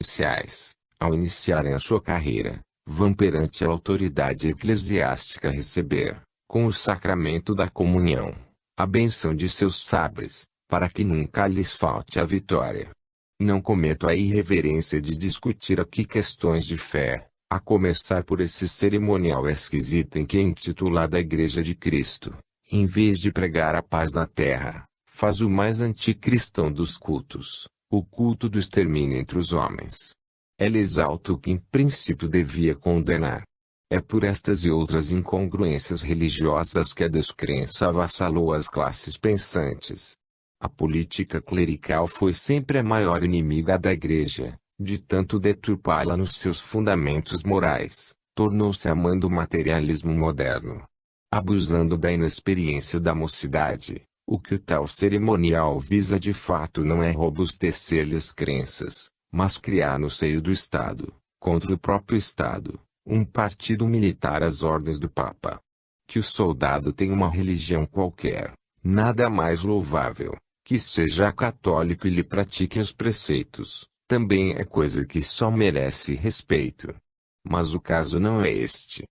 oficiais, ao iniciarem a sua carreira, vão perante a autoridade eclesiástica receber, com o sacramento da comunhão, a bênção de seus sabres, para que nunca lhes falte a vitória. Não cometo a irreverência de discutir aqui questões de fé, a começar por esse cerimonial esquisito em que a intitulada Igreja de Cristo, em vez de pregar a paz na terra, faz o mais anticristão dos cultos, o culto do extermínio entre os homens. Ela exalta o que em princípio devia condenar. É por estas e outras incongruências religiosas que a descrença avassalou as classes pensantes. A política clerical foi sempre a maior inimiga da Igreja, de tanto deturpá-la nos seus fundamentos morais, tornou-se amando o materialismo moderno. Abusando da inexperiência da mocidade, o que o tal cerimonial visa de fato não é robustecer-lhes crenças, mas criar no seio do Estado, contra o próprio Estado, um partido militar às ordens do Papa. Que o soldado tenha uma religião qualquer, nada mais louvável, que seja católico e lhe pratique os preceitos, também é coisa que só merece respeito. Mas o caso não é este.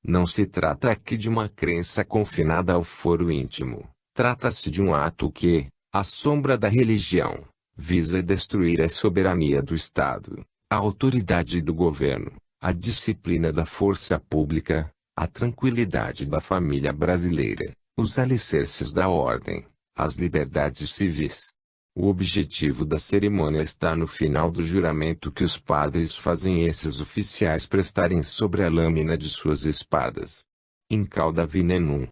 Não se trata aqui de uma crença confinada ao foro íntimo, trata-se de um ato que, à sombra da religião, visa destruir a soberania do Estado, a autoridade do governo, a disciplina da força pública, a tranquilidade da família brasileira, os alicerces da ordem, as liberdades civis. O objetivo da cerimônia está no final do juramento que os padres fazem esses oficiais prestarem sobre a lâmina de suas espadas. In cauda venenum.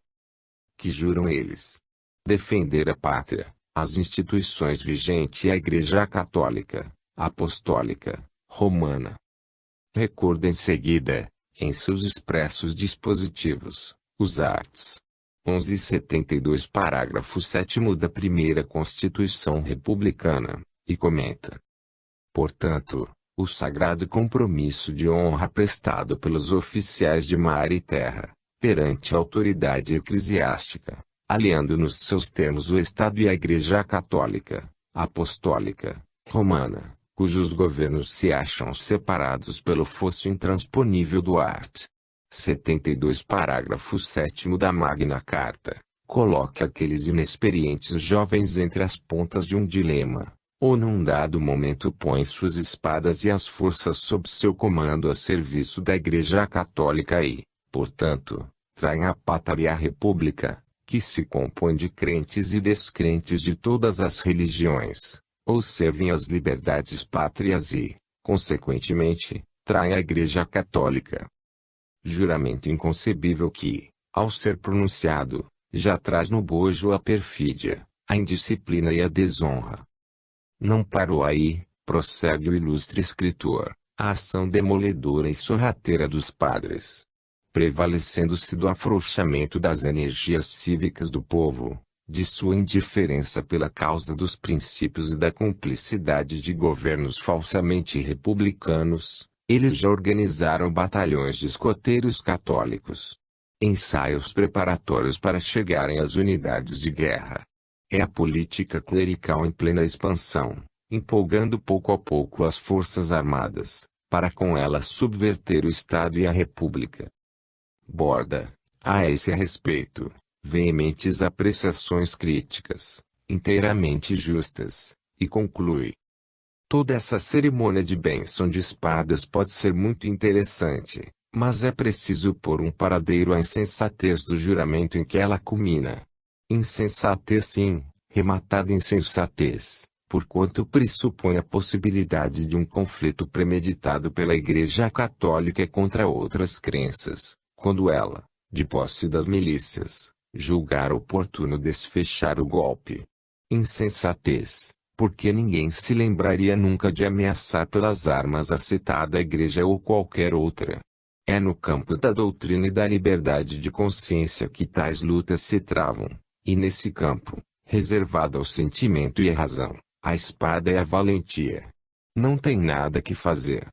Que juram eles defender a pátria, as instituições vigentes e a Igreja Católica, Apostólica, Romana. Recorda em seguida, em seus expressos dispositivos, os arts. 1172 parágrafo 7º da primeira Constituição Republicana, e comenta. Portanto, o sagrado compromisso de honra prestado pelos oficiais de mar e terra, perante a autoridade eclesiástica, aliando nos seus termos o Estado e a Igreja Católica, Apostólica, Romana, cujos governos se acham separados pelo fosso intransponível do art. 72 parágrafo 7º da Magna Carta, coloca aqueles inexperientes jovens entre as pontas de um dilema, ou num dado momento põe suas espadas e as forças sob seu comando a serviço da Igreja Católica e, portanto, traem a pátria e a república, que se compõe de crentes e descrentes de todas as religiões, ou servem as liberdades pátrias e, consequentemente, traem a Igreja Católica. Juramento inconcebível que, ao ser pronunciado, já traz no bojo a perfídia, a indisciplina e a desonra. Não parou aí, prossegue o ilustre escritor, a ação demoledora e sorrateira dos padres. Prevalecendo-se do afrouxamento das energias cívicas do povo, de sua indiferença pela causa dos princípios e da cumplicidade de governos falsamente republicanos, eles já organizaram batalhões de escoteiros católicos. Ensaios preparatórios para chegarem às unidades de guerra. É a política clerical em plena expansão, empolgando pouco a pouco as forças armadas, para com elas subverter o Estado e a República. Borda, a esse respeito, veementes apreciações críticas, inteiramente justas, e conclui. Toda essa cerimônia de bênção de espadas pode ser muito interessante, mas é preciso pôr um paradeiro à insensatez do juramento em que ela culmina. Insensatez sim, rematada insensatez, porquanto pressupõe a possibilidade de um conflito premeditado pela Igreja Católica contra outras crenças, quando ela, de posse das milícias, julgar oportuno desfechar o golpe. Insensatez, porque ninguém se lembraria nunca de ameaçar pelas armas a citada Igreja ou qualquer outra. É no campo da doutrina e da liberdade de consciência que tais lutas se travam, e nesse campo, reservado ao sentimento e à razão, a espada é a valentia. Não tem nada que fazer.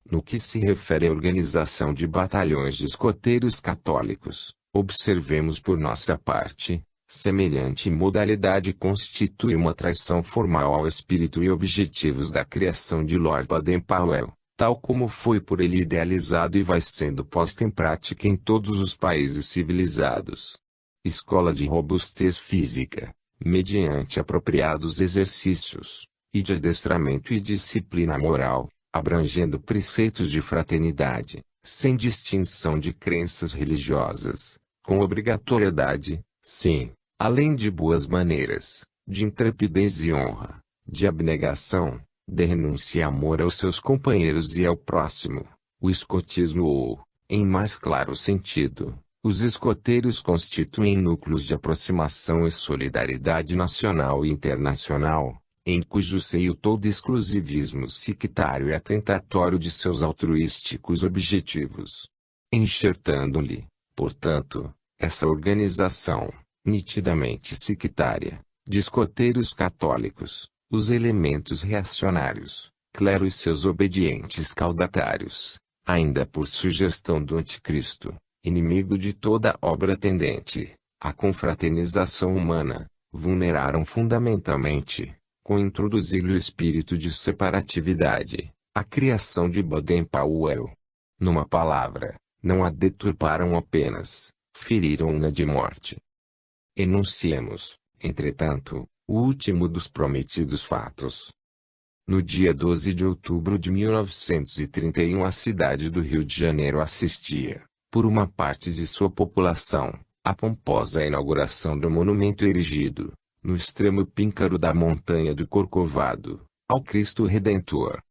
No que se refere à organização de batalhões de escoteiros católicos, observemos por nossa parte, Semelhante modalidade constitui uma traição formal ao espírito e objetivos da criação de Lord Baden-Powell, tal como foi por ele idealizado e vai sendo posta em prática em todos os países civilizados. Escola de robustez física, mediante apropriados exercícios, e de adestramento e disciplina moral, abrangendo preceitos de fraternidade, sem distinção de crenças religiosas, com obrigatoriedade, sim, além de boas maneiras, de intrepidez e honra, de abnegação, de renúncia e amor aos seus companheiros e ao próximo. O escotismo ou, em mais claro sentido, os escoteiros constituem núcleos de aproximação e solidariedade nacional e internacional, em cujo seio todo exclusivismo sectário é atentatório de seus altruísticos objetivos. Enxertando-lhe, portanto, essa organização, nitidamente sectária, de escoteiros católicos, os elementos reacionários, clero e seus obedientes caudatários, ainda por sugestão do anticristo, inimigo de toda obra tendente à confraternização humana, vulneraram fundamentalmente, com introduzir-lhe o espírito de separatividade, a criação de Baden-Powell. Numa palavra, não a deturparam apenas, feriram-na de morte. Enunciemos, entretanto, o último dos prometidos fatos. No dia 12 de outubro de 1931 a cidade do Rio de Janeiro assistia, por uma parte de sua população, à pomposa inauguração do monumento erigido, no extremo píncaro da montanha do Corcovado, ao Cristo Redentor.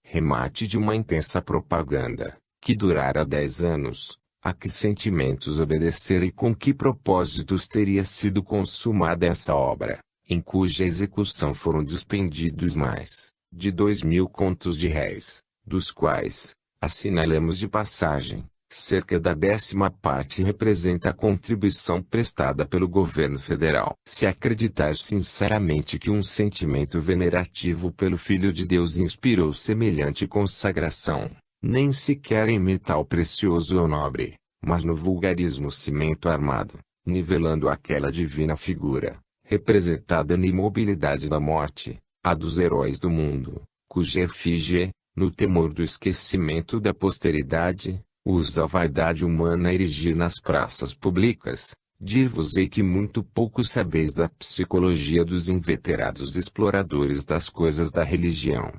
Remate de uma intensa propaganda, que durara 10 anos, a que sentimentos obedecera e com que propósitos teria sido consumada essa obra, em cuja execução foram despendidos mais de 2.000 contos de réis, dos quais, assinalamos de passagem, cerca da 10ª parte representa a contribuição prestada pelo governo federal. Se acreditar sinceramente que um sentimento venerativo pelo Filho de Deus inspirou semelhante consagração, nem sequer em metal precioso ou nobre, mas no vulgarismo cimento armado, nivelando aquela divina figura, representada na imobilidade da morte, a dos heróis do mundo, cuja efígie, no temor do esquecimento da posteridade, usa a vaidade humana a erigir nas praças públicas, dir-vos-ei que muito pouco sabeis da psicologia dos inveterados exploradores das coisas da religião.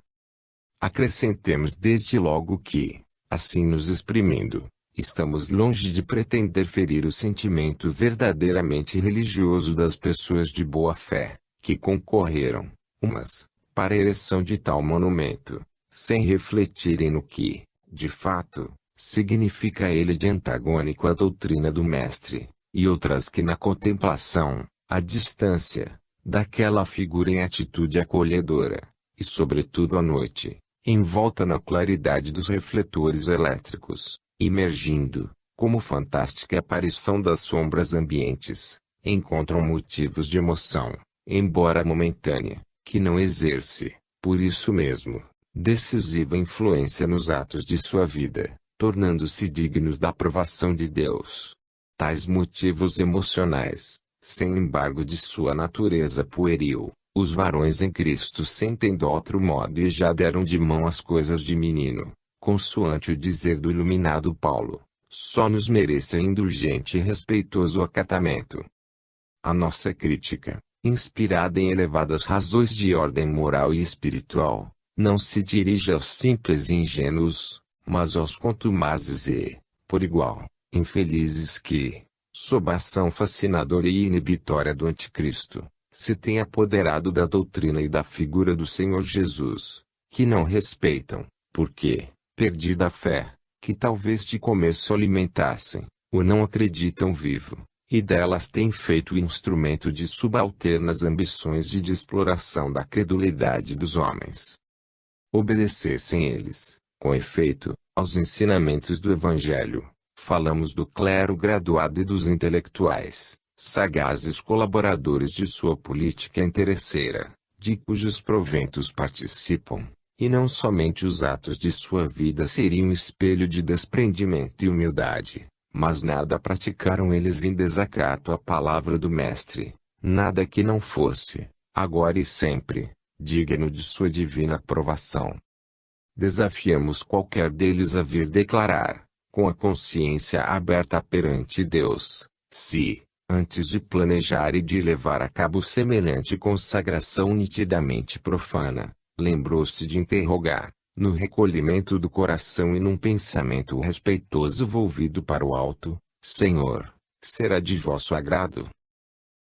Acrescentemos desde logo que, assim nos exprimindo, estamos longe de pretender ferir o sentimento verdadeiramente religioso das pessoas de boa fé, que concorreram, umas, para a ereção de tal monumento, sem refletirem no que, de fato, significa ele de antagônico à doutrina do Mestre, e outras que na contemplação, à distância, daquela figura em atitude acolhedora, e sobretudo à noite, envolta na claridade dos refletores elétricos, emergindo, como fantástica aparição das sombras ambientes, encontram motivos de emoção, embora momentânea, que não exerce, por isso mesmo, decisiva influência nos atos de sua vida, tornando-se dignos da aprovação de Deus. Tais motivos emocionais, sem embargo de sua natureza pueril, os varões em Cristo sentem de outro modo e já deram de mão as coisas de menino, consoante o dizer do iluminado Paulo, só nos merece indulgente e respeitoso acatamento. A nossa crítica, inspirada em elevadas razões de ordem moral e espiritual, não se dirige aos simples e ingênuos, mas aos contumazes e, por igual, infelizes que, sob a ação fascinadora e inibitória do anticristo, se têm apoderado da doutrina e da figura do Senhor Jesus, que não respeitam, porque, perdida a fé, que talvez de começo alimentassem, o não acreditam vivo, e delas têm feito instrumento de subalternas ambições de exploração da credulidade dos homens. Obedecessem eles, com efeito, aos ensinamentos do Evangelho, falamos do clero graduado e dos intelectuais, sagazes colaboradores de sua política interesseira, de cujos proventos participam, e não somente os atos de sua vida seriam espelho de desprendimento e humildade, Mas nada praticaram eles em desacato à palavra do Mestre, nada que não fosse, agora e sempre, digno de sua divina aprovação. Desafiamos qualquer deles a vir declarar, com a consciência aberta perante Deus, se, antes de planejar e de levar a cabo semelhante consagração nitidamente profana, lembrou-se de interrogar, no recolhimento do coração e num pensamento respeitoso volvido para o alto: Senhor, será de vosso agrado?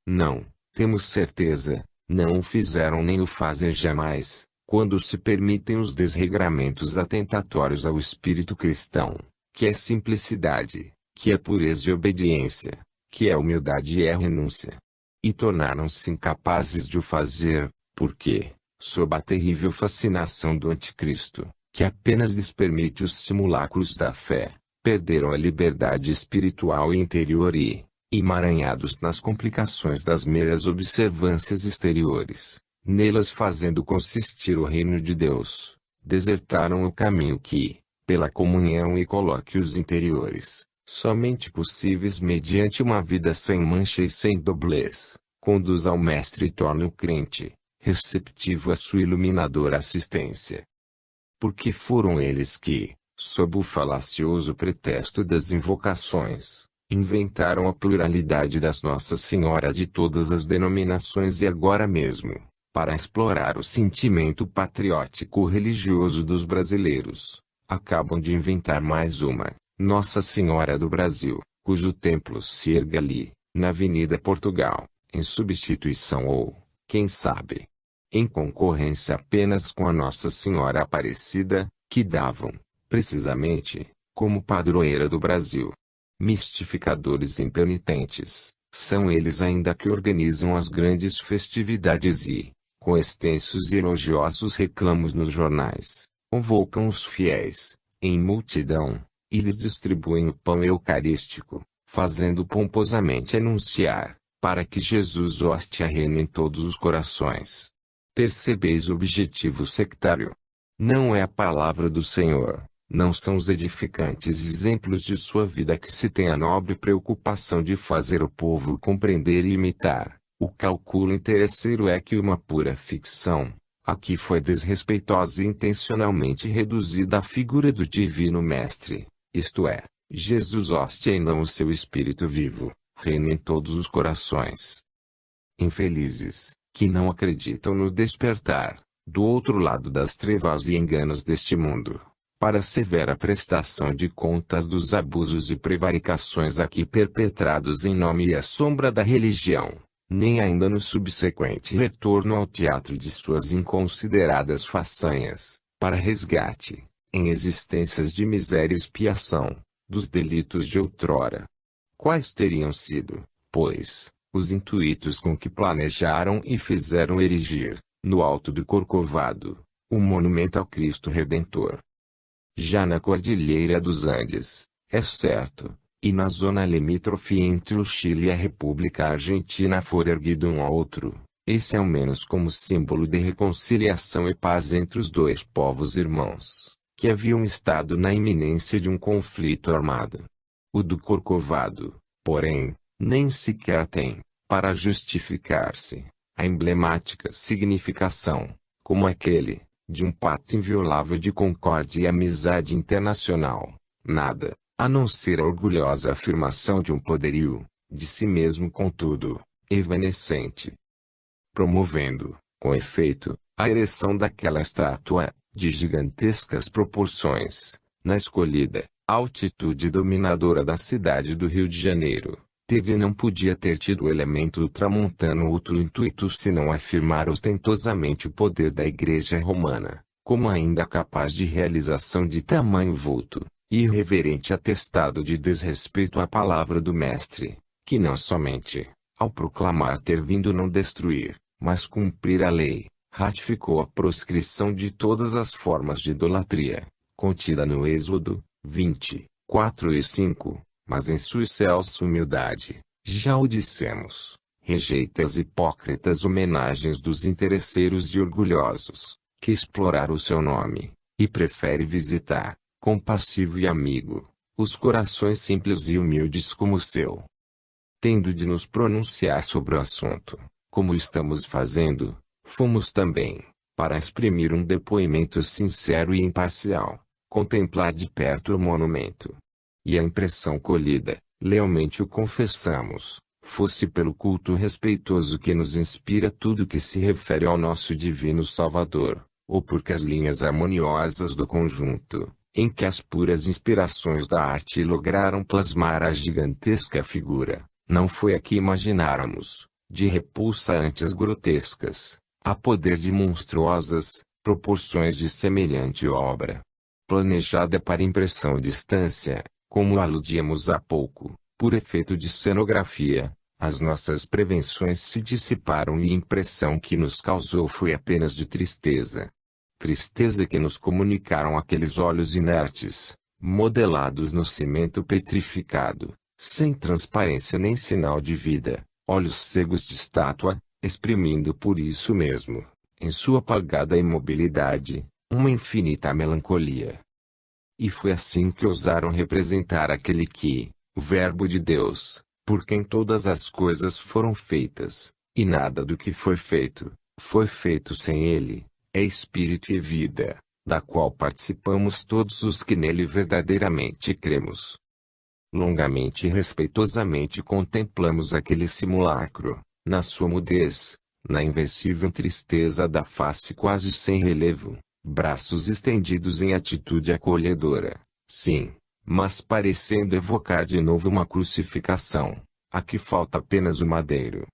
Não, temos certeza, não o fizeram nem o fazem jamais, quando se permitem os desregramentos atentatórios ao espírito cristão, que é simplicidade, que é pureza e obediência, que é humildade e é renúncia. E tornaram-se incapazes de o fazer, porque, sob a terrível fascinação do anticristo, que apenas lhes permite os simulacros da fé, perderam a liberdade espiritual e interior e, emaranhados nas complicações das meras observâncias exteriores, nelas fazendo consistir o reino de Deus, desertaram o caminho que, pela comunhão e colóquios interiores, somente possíveis mediante uma vida sem mancha e sem doblez, conduz ao Mestre e torna o crente receptivo à sua iluminadora assistência. Porque foram eles que, sob o falacioso pretexto das invocações, inventaram a pluralidade das Nossa Senhora de todas as denominações e agora mesmo, para explorar o sentimento patriótico religioso dos brasileiros, acabam de inventar mais uma, Nossa Senhora do Brasil, cujo templo se erga ali, na Avenida Portugal, em substituição ou, quem sabe, em concorrência apenas com a Nossa Senhora Aparecida, que davam, precisamente, como padroeira do Brasil. Mistificadores impenitentes, são eles ainda que organizam as grandes festividades e, com extensos e elogiosos reclamos nos jornais, convocam os fiéis, em multidão, e lhes distribuem o pão eucarístico, fazendo pomposamente anunciar, para que Jesus hóstia reine em todos os corações. Percebeis o objetivo sectário? Não é a palavra do Senhor, não são os edificantes exemplos de sua vida que se tem a nobre preocupação de fazer o povo compreender e imitar. O cálculo interesseiro é que uma pura ficção, aqui foi desrespeitosa e intencionalmente reduzida à figura do Divino Mestre, isto é, Jesus hóstia e não o seu Espírito vivo, reina em todos os corações. Infelizes, que não acreditam no despertar, do outro lado das trevas e enganos deste mundo, para severa prestação de contas dos abusos e prevaricações aqui perpetrados em nome e à sombra da religião, nem ainda no subsequente retorno ao teatro de suas inconsideradas façanhas, para resgate, em existências de miséria e expiação, dos delitos de outrora. Quais teriam sido, pois, os intuitos com que planejaram e fizeram erigir, no alto do Corcovado, um monumento ao Cristo Redentor? Já na Cordilheira dos Andes, é certo, e na zona limítrofe entre o Chile e a República Argentina for erguido um outro, esse ao menos como símbolo de reconciliação e paz entre os dois povos irmãos, que haviam estado na iminência de um conflito armado. O do Corcovado, porém, nem sequer tem, para justificar-se, a emblemática significação, como aquele, de um pacto inviolável de concórdia e amizade internacional, nada, a não ser a orgulhosa afirmação de um poderio, de si mesmo contudo, evanescente. Promovendo, com efeito, a ereção daquela estátua, de gigantescas proporções, na escolhida altitude dominadora da cidade do Rio de Janeiro, teve e não podia ter tido o elemento ultramontano outro intuito senão afirmar ostentosamente o poder da Igreja Romana, como ainda capaz de realização de tamanho vulto, e irreverente atestado de desrespeito à palavra do Mestre, que não somente, ao proclamar ter vindo não destruir, mas cumprir a lei, ratificou a proscrição de todas as formas de idolatria, contida no Êxodo 20, 4 e 5, mas em sua excelsa humildade, já o dissemos, rejeita as hipócritas homenagens dos interesseiros e orgulhosos, que exploraram o seu nome, e prefere visitar, compassivo e amigo, os corações simples e humildes como o seu. Tendo de nos pronunciar sobre o assunto, como estamos fazendo, fomos também, para exprimir um depoimento sincero e imparcial, contemplar de perto o monumento. E a impressão colhida, lealmente o confessamos, fosse pelo culto respeitoso que nos inspira tudo que se refere ao nosso divino Salvador, ou porque as linhas harmoniosas do conjunto, em que as puras inspirações da arte lograram plasmar a gigantesca figura, não foi a que imagináramos, de repulsantes grotescas, a poder de monstruosas proporções de semelhante obra. Planejada para impressão à distância, como aludíamos há pouco, por efeito de cenografia, as nossas prevenções se dissiparam e a impressão que nos causou foi apenas de tristeza. Tristeza que nos comunicaram aqueles olhos inertes, modelados no cimento petrificado, sem transparência nem sinal de vida, olhos cegos de estátua, exprimindo por isso mesmo, em sua apagada imobilidade, uma infinita melancolia. E foi assim que ousaram representar aquele que, o Verbo de Deus, por quem todas as coisas foram feitas, e nada do que foi feito sem ele, é espírito e vida, da qual participamos todos os que nele verdadeiramente cremos. Longamente e respeitosamente contemplamos aquele simulacro, na sua mudez, na invencível tristeza da face quase sem relevo, braços estendidos em atitude acolhedora, sim, mas parecendo evocar de novo uma crucificação, a que falta apenas o madeiro.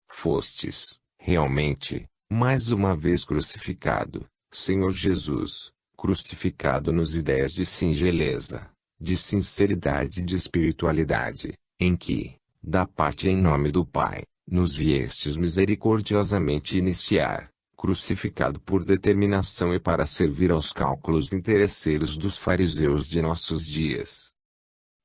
Fostes, realmente, mais uma vez crucificado, Senhor Jesus, crucificado nos ideias de singeleza, de sinceridade e de espiritualidade, em que, da parte em nome do Pai, nos viestes misericordiosamente iniciar, crucificado por determinação e para servir aos cálculos interesseiros dos fariseus de nossos dias.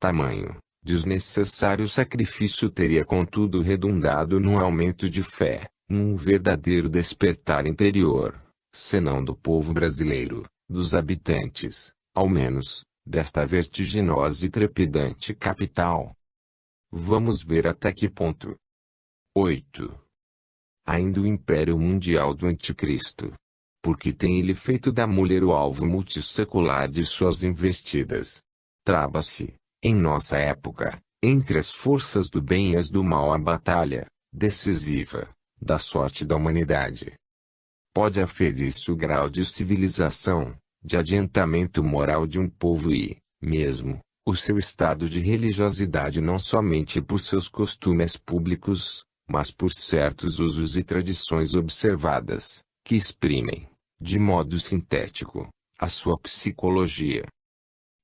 Tamanho, desnecessário sacrifício teria contudo redundado num aumento de fé, num verdadeiro despertar interior, senão do povo brasileiro, dos habitantes, ao menos, desta vertiginosa e trepidante capital. Vamos ver até que ponto. 8. Ainda o Império Mundial do Anticristo. Porque tem ele feito da mulher o alvo multissecular de suas investidas. Trava-se, em nossa época, entre as forças do bem e as do mal a batalha, decisiva, da sorte da humanidade. Pode aferir-se o grau de civilização, de adiantamento moral de um povo e, mesmo, o seu estado de religiosidade não somente por seus costumes públicos, mas por certos usos e tradições observadas, que exprimem, de modo sintético, a sua psicologia.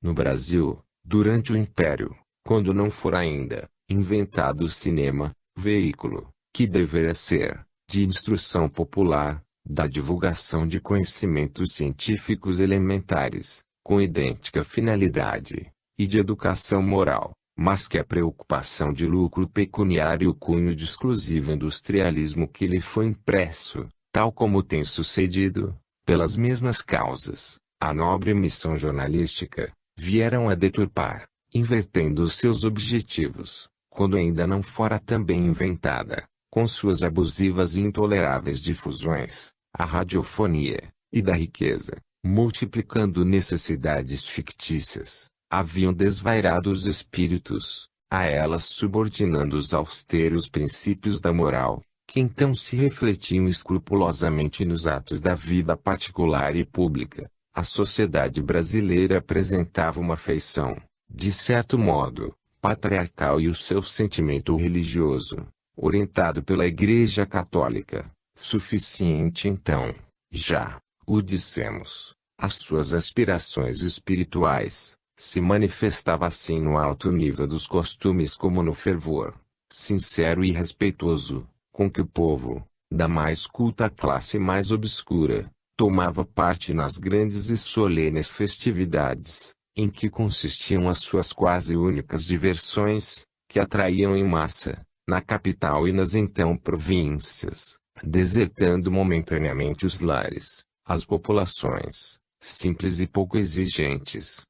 No Brasil, durante o Império, quando não for ainda inventado o cinema, veículo, que deverá ser, de instrução popular, da divulgação de conhecimentos científicos elementares, com idêntica finalidade, e de educação moral, mas que a preocupação de lucro pecuniário e o cunho de exclusivo industrialismo que lhe foi impresso, tal como tem sucedido, pelas mesmas causas, a nobre missão jornalística, vieram a deturpar, invertendo os seus objetivos, quando ainda não fora também inventada, com suas abusivas e intoleráveis difusões, a radiofonia, e da riqueza, multiplicando necessidades fictícias, haviam desvairado os espíritos, a elas subordinando os austeros princípios da moral, que então se refletiam escrupulosamente nos atos da vida particular e pública. A sociedade brasileira apresentava uma feição, de certo modo, patriarcal e o seu sentimento religioso, orientado pela Igreja Católica, suficiente então, já, o dissemos, as suas aspirações espirituais, se manifestava assim no alto nível dos costumes como no fervor, sincero e respeitoso, com que o povo, da mais culta classe mais obscura, tomava parte nas grandes e solenes festividades, em que consistiam as suas quase únicas diversões, que atraíam em massa, na capital e nas então províncias, desertando momentaneamente os lares, as populações, simples e pouco exigentes.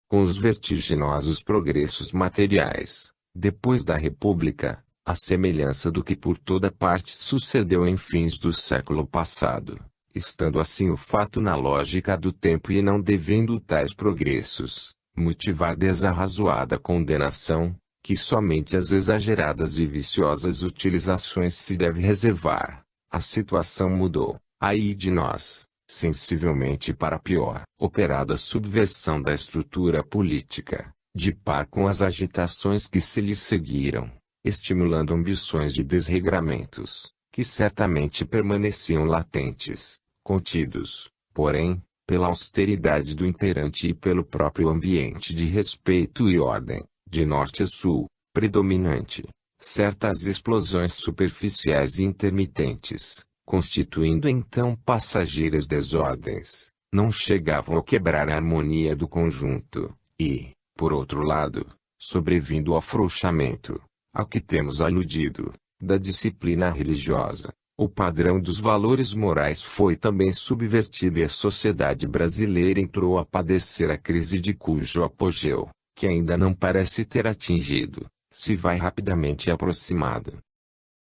Com os vertiginosos progressos materiais, depois da República, à semelhança do que por toda parte sucedeu em fins do século passado, estando assim o fato na lógica do tempo e não devendo tais progressos motivar desarrazoada condenação, que somente as exageradas e viciosas utilizações se deve reservar, a situação mudou, aí de nós, sensivelmente para pior. Operada a subversão da estrutura política, de par com as agitações que se lhe seguiram, estimulando ambições e desregramentos, que certamente permaneciam latentes, contidos, porém, pela austeridade do imperante e pelo próprio ambiente de respeito e ordem, de norte a sul, predominante, certas explosões superficiais e intermitentes, constituindo então passageiras desordens, não chegavam a quebrar a harmonia do conjunto, e, por outro lado, sobrevindo o afrouxamento, ao que temos aludido, da disciplina religiosa, o padrão dos valores morais foi também subvertido e a sociedade brasileira entrou a padecer a crise de cujo apogeu, que ainda não parece ter atingido, se vai rapidamente aproximado.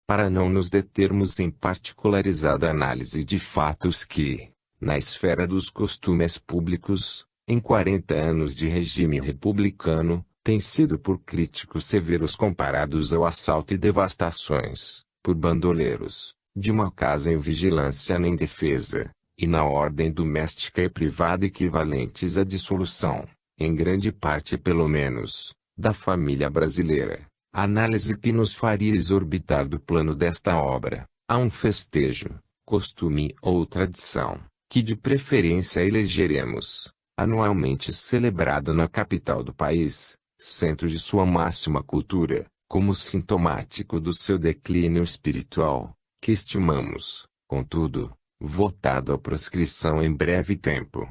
Para não nos determos em particularizada análise de fatos que, na esfera dos costumes públicos, em 40 anos de regime republicano, têm sido por críticos severos comparados ao assalto e devastações, por bandoleiros, de uma casa em vigilância nem defesa, e na ordem doméstica e privada equivalentes à dissolução, em grande parte pelo menos, da família brasileira. Análise que nos faria exorbitar do plano desta obra, a um festejo, costume ou tradição, que de preferência elegeremos, anualmente celebrado na capital do país, centro de sua máxima cultura, como sintomático do seu declínio espiritual, que estimamos, contudo, votado à proscrição em breve tempo.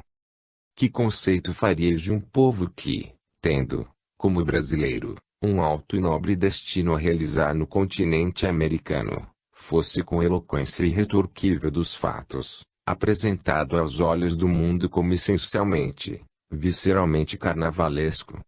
Que conceito faríeis de um povo que, tendo, como brasileiro, um alto e nobre destino a realizar no continente americano, fosse com eloquência irretorquível dos fatos, apresentado aos olhos do mundo como essencialmente, visceralmente carnavalesco?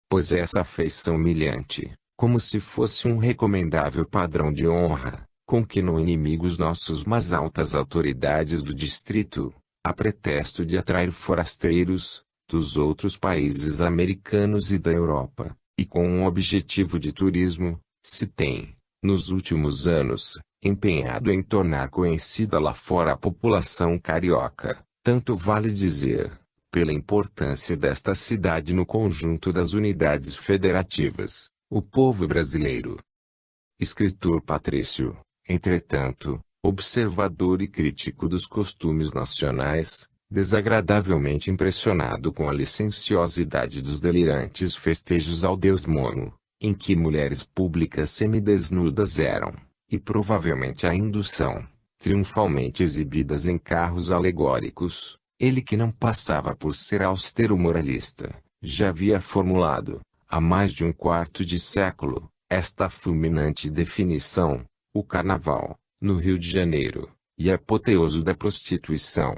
Pois essa afeição humilhante, como se fosse um recomendável padrão de honra, com que não inimigos nossos mais altas autoridades do distrito, a pretexto de atrair forasteiros, dos outros países americanos e da Europa, e com um objetivo de turismo, se tem, nos últimos anos, empenhado em tornar conhecida lá fora a população carioca, tanto vale dizer, pela importância desta cidade no conjunto das unidades federativas, o povo brasileiro. Escritor Patrício, entretanto, observador e crítico dos costumes nacionais, desagradavelmente impressionado com a licenciosidade dos delirantes festejos ao deus Mono, em que mulheres públicas semidesnudas eram, e provavelmente ainda são, triunfalmente exibidas em carros alegóricos, ele que não passava por ser austero moralista, já havia formulado, há mais de um quarto de século, esta fulminante definição: o carnaval, no Rio de Janeiro, e a apoteose da prostituição.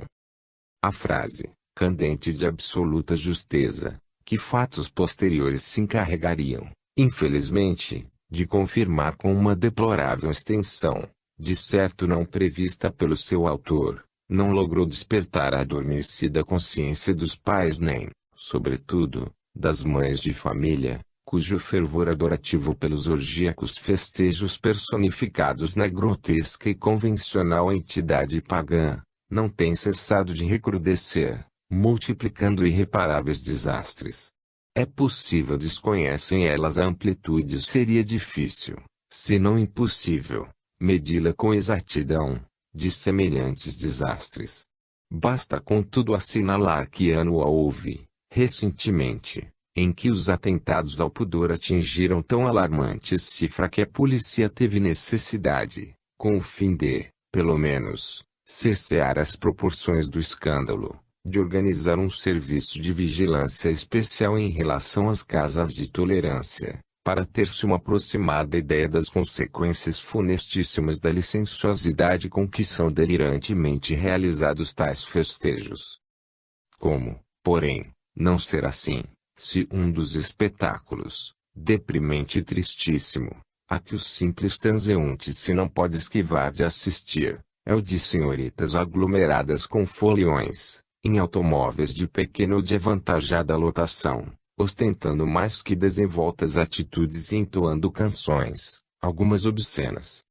A frase, candente de absoluta justeza, que fatos posteriores se encarregariam, infelizmente, de confirmar com uma deplorável extensão, de certo não prevista pelo seu autor, não logrou despertar a adormecida consciência dos pais nem, sobretudo, das mães de família, cujo fervor adorativo pelos orgíacos festejos personificados na grotesca e convencional entidade pagã, não tem cessado de recrudescer, multiplicando irreparáveis desastres. É possível desconhecem elas a amplitude, seria difícil, se não impossível, medi-la com exatidão, de semelhantes desastres. Basta contudo assinalar que ano houve, recentemente, em que os atentados ao pudor atingiram tão alarmante cifra que a polícia teve necessidade, com o fim de, pelo menos, cercear as proporções do escândalo, de organizar um serviço de vigilância especial em relação às casas de tolerância, para ter-se uma aproximada ideia das consequências funestíssimas da licenciosidade com que são delirantemente realizados tais festejos. Como, porém, não ser assim, Se um dos espetáculos, deprimente e tristíssimo, a que os simples transeuntes se não pode esquivar de assistir, é o de senhoritas aglomeradas com foliões, em automóveis de pequena ou de avantajada lotação, ostentando mais que desenvoltas atitudes e entoando canções, algumas obscenas.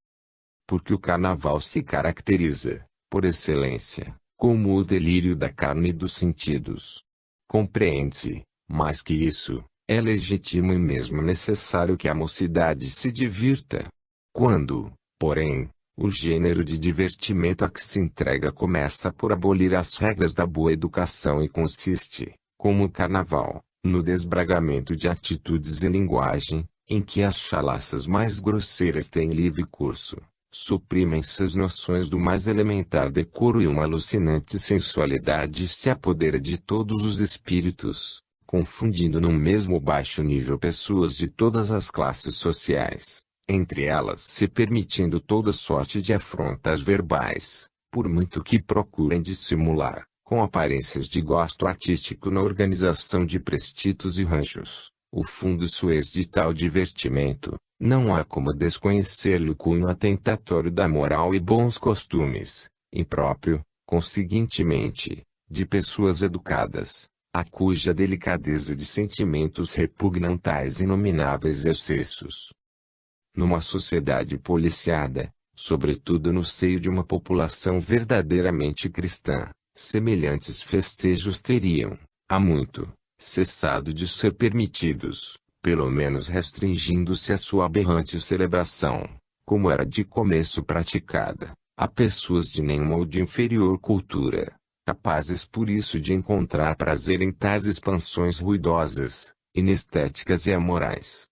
Porque o carnaval se caracteriza, por excelência, como o delírio da carne e dos sentidos. Compreende-se, mais que isso, é legítimo e mesmo necessário que a mocidade se divirta. Quando, porém, o gênero de divertimento a que se entrega começa por abolir as regras da boa educação e consiste, como o carnaval, no desbragamento de atitudes e linguagem, em que as chalaças mais grosseiras têm livre curso, suprimem-se as noções do mais elementar decoro e uma alucinante sensualidade se apodera de todos os espíritos, confundindo num mesmo baixo nível pessoas de todas as classes sociais, entre elas se permitindo toda sorte de afrontas verbais, por muito que procurem dissimular, com aparências de gosto artístico na organização de prestitos e ranchos, o fundo suez de tal divertimento. Não há como desconhecer-lhe o cunho atentatório da moral e bons costumes, impróprio, conseguintemente, de pessoas educadas, a cuja delicadeza de sentimentos repugnam tais inomináveis excessos. Numa sociedade policiada, sobretudo no seio de uma população verdadeiramente cristã, semelhantes festejos teriam, há muito, cessado de ser permitidos, pelo menos restringindo-se a sua aberrante celebração, como era de começo praticada, a pessoas de nenhuma ou de inferior cultura, capazes por isso de encontrar prazer em tais expansões ruidosas, inestéticas e amorais.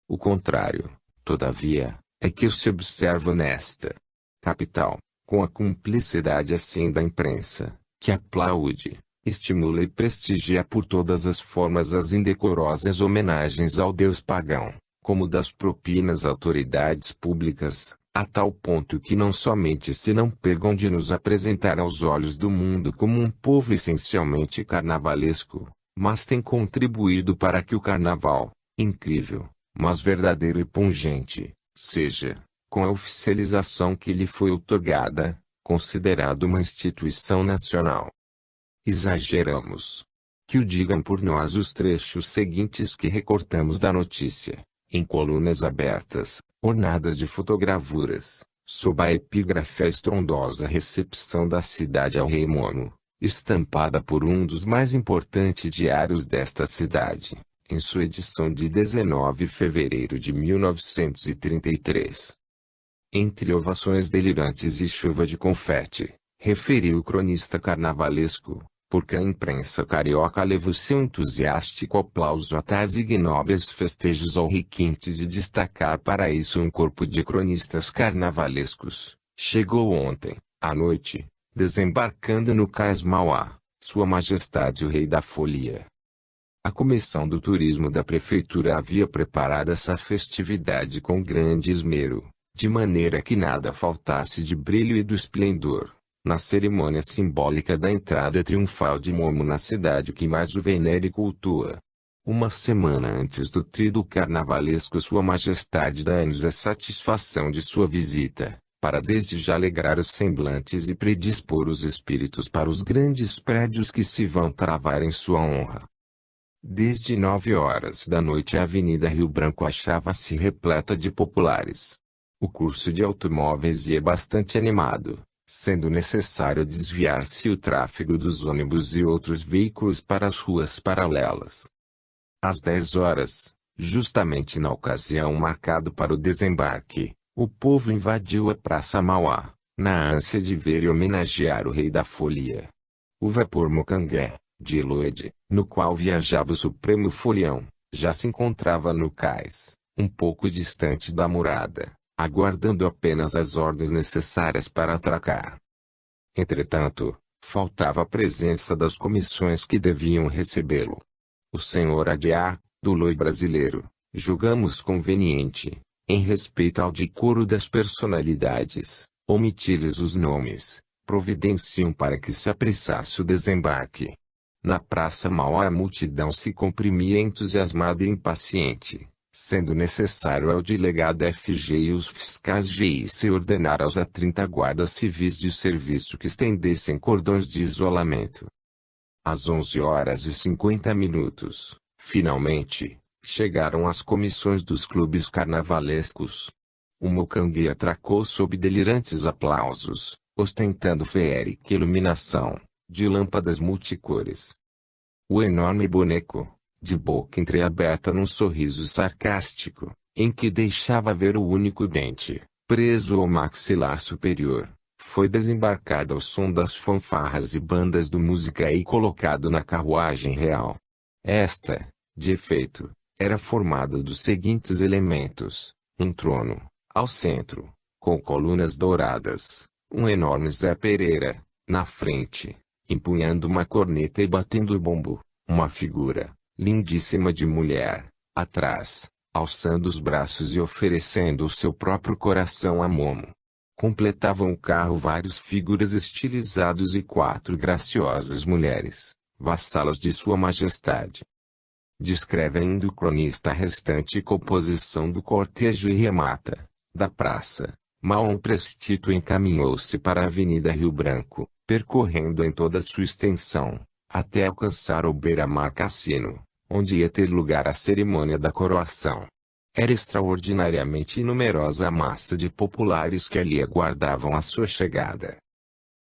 O contrário, todavia, é que se observa nesta capital, com a cumplicidade assim da imprensa, que aplaude, estimula e prestigia por todas as formas as indecorosas homenagens ao deus pagão, como das propinas autoridades públicas, a tal ponto que não somente se não pegam de nos apresentar aos olhos do mundo como um povo essencialmente carnavalesco, mas tem contribuído para que o carnaval, incrível, mas verdadeiro e pungente, seja, com a oficialização que lhe foi outorgada, considerado uma instituição nacional. Exageramos. Que o digam por nós os trechos seguintes que recortamos da notícia, em colunas abertas, ornadas de fotogravuras, sob a epígrafe A Estrondosa Recepção da Cidade ao Rei Momo, estampada por um dos mais importantes diários desta cidade, em sua edição de 19 de fevereiro de 1933. Entre ovações delirantes e chuva de confete, referiu o cronista carnavalesco, porque a imprensa carioca leva o seu entusiástico aplauso a tais ignóbeis festejos ao requinte de destacar para isso um corpo de cronistas carnavalescos, chegou ontem, à noite, desembarcando no Cais Mauá, Sua Majestade o Rei da Folia. A Comissão do Turismo da Prefeitura havia preparado essa festividade com grande esmero, de maneira que nada faltasse de brilho e do esplendor, na cerimônia simbólica da entrada triunfal de Momo na cidade que mais o venera e cultua. Uma semana antes do tríduo carnavalesco Sua Majestade dá-nos a satisfação de sua visita, para desde já alegrar os semblantes e predispor os espíritos para os grandes prédios que se vão travar em sua honra. Desde 9 horas da noite a Avenida Rio Branco achava-se repleta de populares. O curso de automóveis ia bastante animado, sendo necessário desviar-se o tráfego dos ônibus e outros veículos para as ruas paralelas. Às 10 horas, justamente na ocasião marcada para o desembarque, o povo invadiu a Praça Mauá, na ânsia de ver e homenagear o Rei da Folia. O vapor Mocangué, de Lode, no qual viajava o Supremo Folião, já se encontrava no cais, um pouco distante da murada, aguardando apenas as ordens necessárias para atracar. Entretanto, faltava a presença das comissões que deviam recebê-lo. O senhor Aguiar, do Loi brasileiro, julgamos conveniente, em respeito ao decoro das personalidades, omitir-lhes os nomes, providenciam para que se apressasse o desembarque. Na Praça Mauá a multidão se comprimia entusiasmada e impaciente, sendo necessário ao delegado FG e os fiscais GIC ordenar aos 30 guardas civis de serviço que estendessem cordões de isolamento. Às 11h50, finalmente, chegaram as comissões dos clubes carnavalescos. O Mocangue atracou sob delirantes aplausos, ostentando feérica iluminação, de lâmpadas multicores. O enorme boneco, de boca entreaberta num sorriso sarcástico, em que deixava ver o único dente, preso ao maxilar superior, foi desembarcado ao som das fanfarras e bandas do música e colocado na carruagem real. Esta, de efeito, era formada dos seguintes elementos: um trono, ao centro, com colunas douradas, um enorme Zé Pereira, na frente, empunhando uma corneta e batendo o bombo, uma figura, lindíssima de mulher, atrás, alçando os braços e oferecendo o seu próprio coração a Momo. Completavam o carro várias figuras estilizados e 4 graciosas mulheres, vassalas de Sua Majestade. Descreve ainda o cronista a restante composição do cortejo e remata: da praça, Maom Prestito encaminhou-se para a Avenida Rio Branco, percorrendo em toda sua extensão, até alcançar o Beira-Mar Cassino, onde ia ter lugar a cerimônia da coroação. Era extraordinariamente numerosa a massa de populares que ali aguardavam a sua chegada.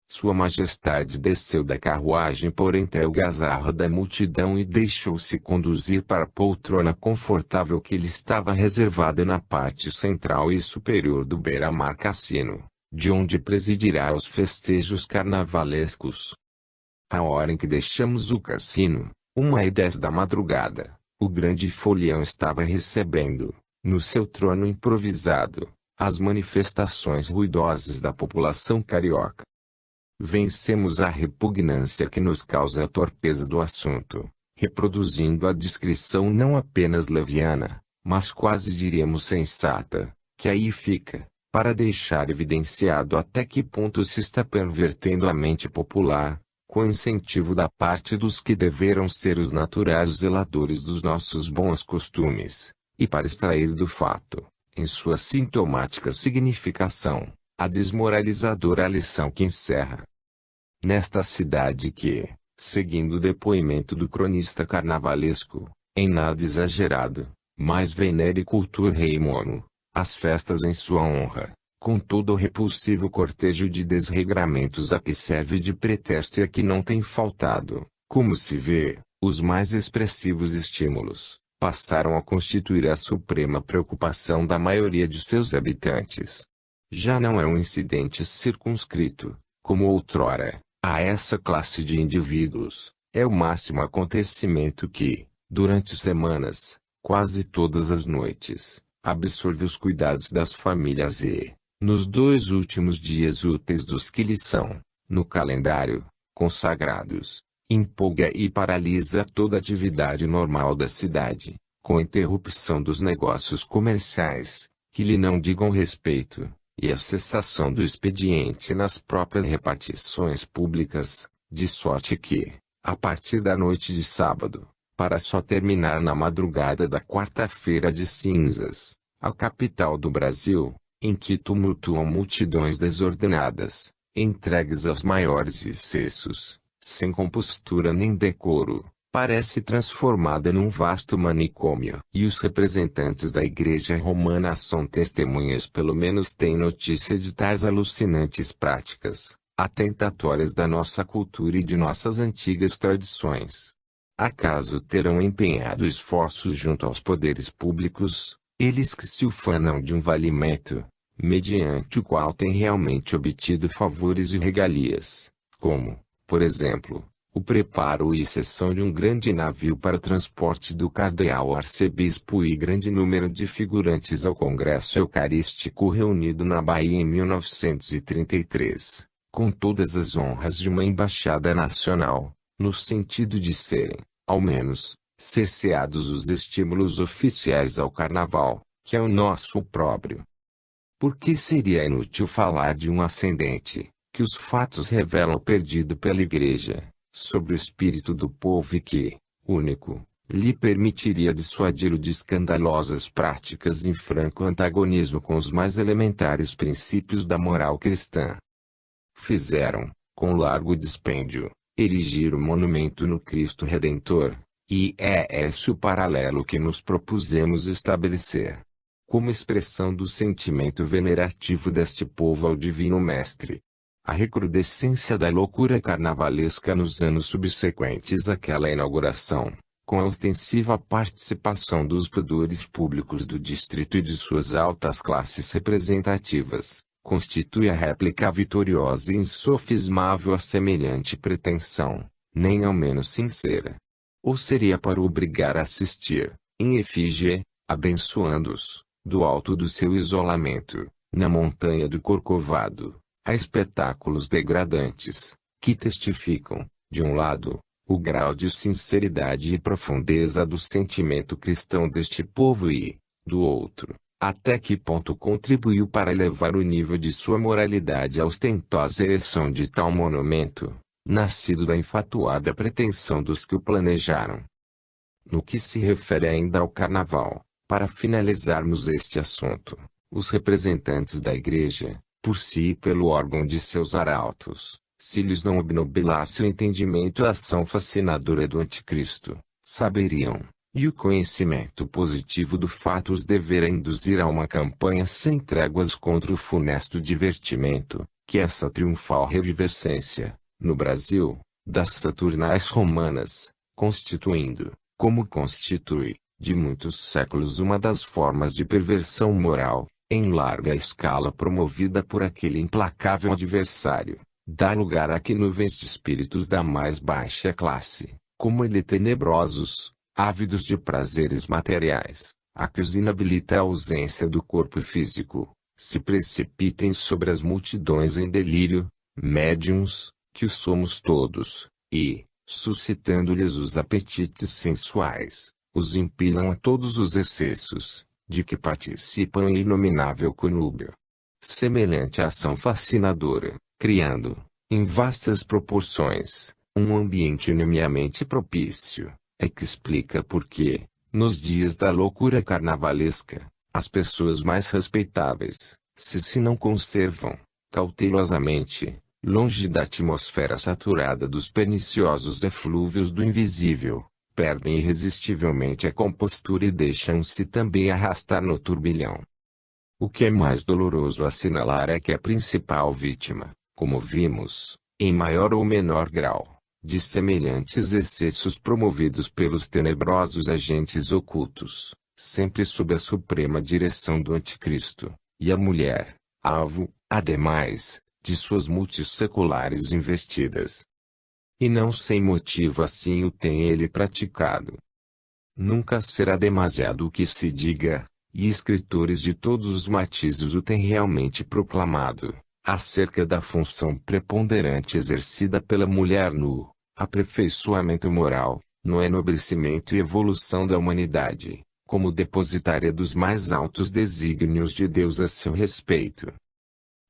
Sua Majestade desceu da carruagem por entre a algazarra da multidão e deixou-se conduzir para a poltrona confortável que lhe estava reservada na parte central e superior do Beira-Mar Cassino, de onde presidirá os festejos carnavalescos. A hora em que deixamos o cassino, 1h10 da madrugada, o grande folião estava recebendo, no seu trono improvisado, as manifestações ruidosas da população carioca. Vencemos a repugnância que nos causa a torpeza do assunto, reproduzindo a descrição não apenas leviana, mas quase diríamos sensata, que aí fica, para deixar evidenciado até que ponto se está pervertendo a mente popular, com incentivo da parte dos que deveram ser os naturais zeladores dos nossos bons costumes, e para extrair do fato, em sua sintomática significação, a desmoralizadora lição que encerra. Nesta cidade que, seguindo o depoimento do cronista carnavalesco, em nada exagerado, mais venera e cultua Rei Momo, as festas em sua honra, com todo o repulsivo cortejo de desregramentos a que serve de pretexto e a que não tem faltado, como se vê, os mais expressivos estímulos, passaram a constituir a suprema preocupação da maioria de seus habitantes. Já não é um incidente circunscrito, como outrora, a essa classe de indivíduos, é o máximo acontecimento que, durante semanas, quase todas as noites, absorve os cuidados das famílias e, nos 2 últimos dias úteis dos que lhe são, no calendário, consagrados, empolga e paralisa toda a atividade normal da cidade, com interrupção dos negócios comerciais, que lhe não digam respeito, e a cessação do expediente nas próprias repartições públicas, de sorte que, a partir da noite de sábado, para só terminar na madrugada da quarta-feira de cinzas, a capital do Brasil, em que tumultuam multidões desordenadas, entregues aos maiores excessos, sem compostura nem decoro, parece transformada num vasto manicômio. E os representantes da Igreja Romana são testemunhas, pelo menos têm notícia de tais alucinantes práticas, atentatórias da nossa cultura e de nossas antigas tradições. Acaso terão empenhado esforços junto aos poderes públicos, eles que se ufanam de um valimento, mediante o qual têm realmente obtido favores e regalias, como, por exemplo, o preparo e cessão de um grande navio para transporte do cardeal arcebispo e grande número de figurantes ao Congresso Eucarístico reunido na Bahia em 1933, com todas as honras de uma embaixada nacional, no sentido de serem, ao menos, cesseados os estímulos oficiais ao carnaval, que é o nosso opróbrio. Por que seria inútil falar de um ascendente, que os fatos revelam perdido pela Igreja, sobre o espírito do povo e que, único, lhe permitiria dissuadi-lo de escandalosas práticas em franco antagonismo com os mais elementares princípios da moral cristã. Fizeram, com largo dispêndio, erigir o monumento no Cristo Redentor, e é esse o paralelo que nos propusemos estabelecer. Como expressão do sentimento venerativo deste povo ao Divino Mestre. A recrudescência da loucura carnavalesca nos anos subsequentes àquela inauguração, com a ostensiva participação dos poderes públicos do distrito e de suas altas classes representativas, constitui a réplica vitoriosa e insofismável a semelhante pretensão, nem ao menos sincera. Ou seria para o obrigar a assistir, em efígie, abençoando-os, do alto do seu isolamento, na montanha do Corcovado, a espetáculos degradantes, que testificam, de um lado, o grau de sinceridade e profundeza do sentimento cristão deste povo e, do outro, até que ponto contribuiu para elevar o nível de sua moralidade à ostentosa ereção de tal monumento, nascido da infatuada pretensão dos que o planejaram. No que se refere ainda ao Carnaval, para finalizarmos este assunto, os representantes da Igreja, por si e pelo órgão de seus arautos, se lhes não obnubilasse o entendimento a ação fascinadora do Anticristo, saberiam, e o conhecimento positivo do fato os devera induzir a uma campanha sem tréguas contra o funesto divertimento, que essa triunfal revivescência, no Brasil, das Saturnais romanas, constituindo, como constitui, de muitos séculos uma das formas de perversão moral, em larga escala promovida por aquele implacável adversário, dá lugar a que nuvens de espíritos da mais baixa classe, como ele tenebrosos, ávidos de prazeres materiais, a que os inabilita a ausência do corpo físico, se precipitem sobre as multidões em delírio, médiuns, que o somos todos, e, suscitando-lhes os apetites sensuais, os impilam a todos os excessos, de que participam em inominável conúbio. Semelhante ação fascinadora, criando, em vastas proporções, um ambiente inimicamente propício, é que explica por que, nos dias da loucura carnavalesca, as pessoas mais respeitáveis, se não conservam, cautelosamente, longe da atmosfera saturada dos perniciosos eflúvios do invisível, perdem irresistivelmente a compostura e deixam-se também arrastar no turbilhão. O que é mais doloroso assinalar é que a principal vítima, como vimos, em maior ou menor grau, de semelhantes excessos promovidos pelos tenebrosos agentes ocultos, sempre sob a suprema direção do Anticristo, e a mulher, alvo, ademais, de suas multisseculares investidas. E não sem motivo assim o tem ele praticado. Nunca será demasiado o que se diga, e escritores de todos os matizes o têm realmente proclamado, acerca da função preponderante exercida pela mulher no aperfeiçoamento moral, no enobrecimento e evolução da humanidade, como depositária dos mais altos desígnios de Deus a seu respeito.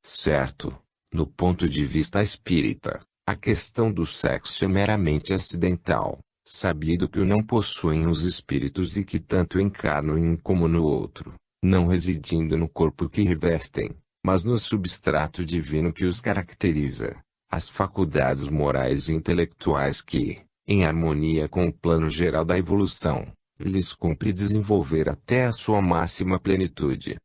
Certo, no ponto de vista espírita, a questão do sexo é meramente acidental, sabido que o não possuem os espíritos e que tanto encarnam em um como no outro, não residindo no corpo que revestem, mas no substrato divino que os caracteriza, as faculdades morais e intelectuais que, em harmonia com o plano geral da evolução, lhes cumpre desenvolver até a sua máxima plenitude.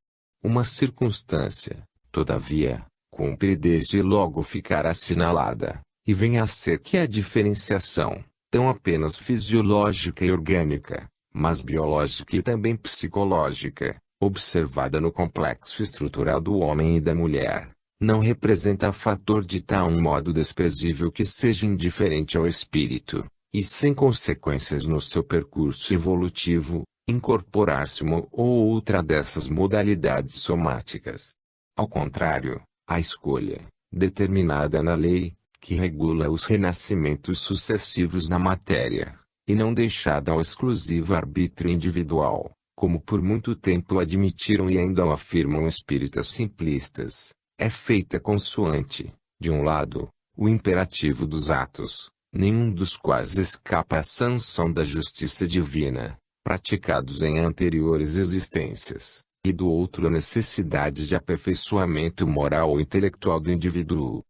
Uma circunstância, todavia, cumpre desde logo ficar assinalada, e vem a ser que a diferenciação, tão apenas fisiológica e orgânica, mas biológica e também psicológica, observada no complexo estrutural do homem e da mulher, não representa fator de tal modo desprezível que seja indiferente ao espírito, e sem consequências no seu percurso evolutivo, incorporar-se uma ou outra dessas modalidades somáticas. Ao contrário, a escolha, determinada na lei, que regula os renascimentos sucessivos na matéria, e não deixada ao exclusivo arbítrio individual, como por muito tempo admitiram e ainda o afirmam espíritas simplistas, é feita consoante, de um lado, o imperativo dos atos, nenhum dos quais escapa à sanção da justiça divina, praticados em anteriores existências, e do outro a necessidade de aperfeiçoamento moral ou intelectual do indivíduo.